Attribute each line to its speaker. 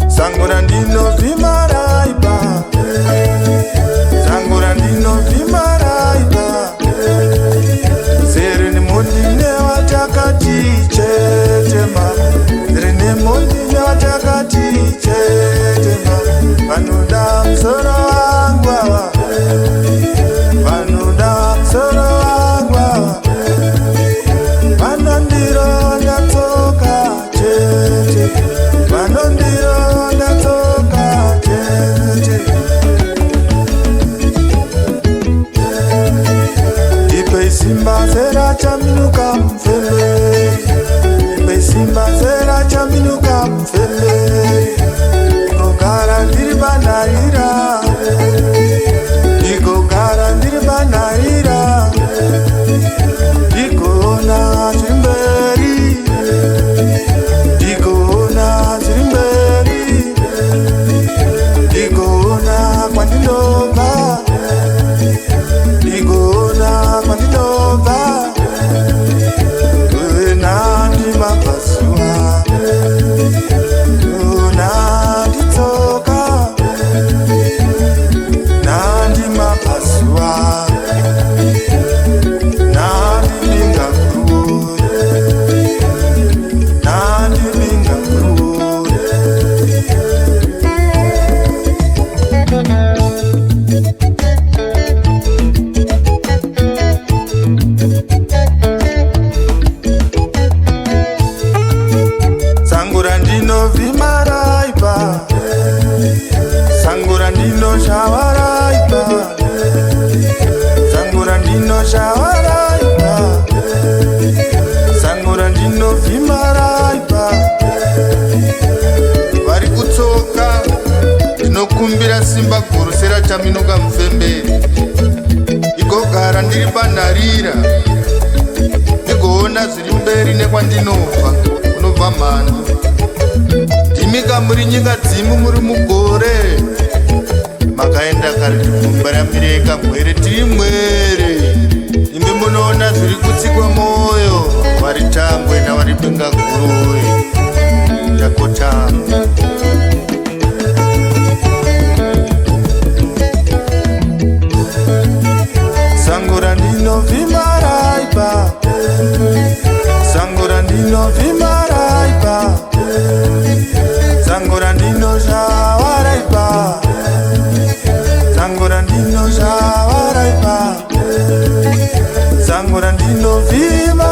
Speaker 1: Sangura ndino vimaraiba, sangura ndino vimaraiba. Zere ni mondine watakati chetema, zere ni mondine watakati chetema. Vanoda msoro wangu wawa, vanoda msoro wangu wawa. Vanondiro ndatoka chete, vanondiro ndatoka chete. Ipe simba zera chaminuka mfele, ipe simba zera chaminuka mfele. Ikogara ndiri banarira, ikogara ndiri banarira. Ikona chimberi, ikona chimberi, ikona kwandinova, ikona kwandinova. Nandi mapasua, nandi toka, nandi mapasua. Sangura ndino vimaraiba, sangura ndino shawaraiba, sangura ndino shawaraiba, sangura ndino vimaraiba. Vari kutsoka ndinokumbira simba guru sera chaminuka mufemberi. Igogara ndiri banharira, ndigoona zviri mberi nekwandinobva, kunobva mhando. Ndimika muri nyika dzimu muri mugore, makaenda kare divhumba ramireka mwere tiri mwere. Imi munoona zviri kutsikwa moyo, vari tambwe navari benga guruwe yakotama. Sangura ndino vimaraiba, sangura ndino vimaraiba, sangura ndino shawaraiba, sangura ndino shawaraiba, sangura ndino vimaraiba.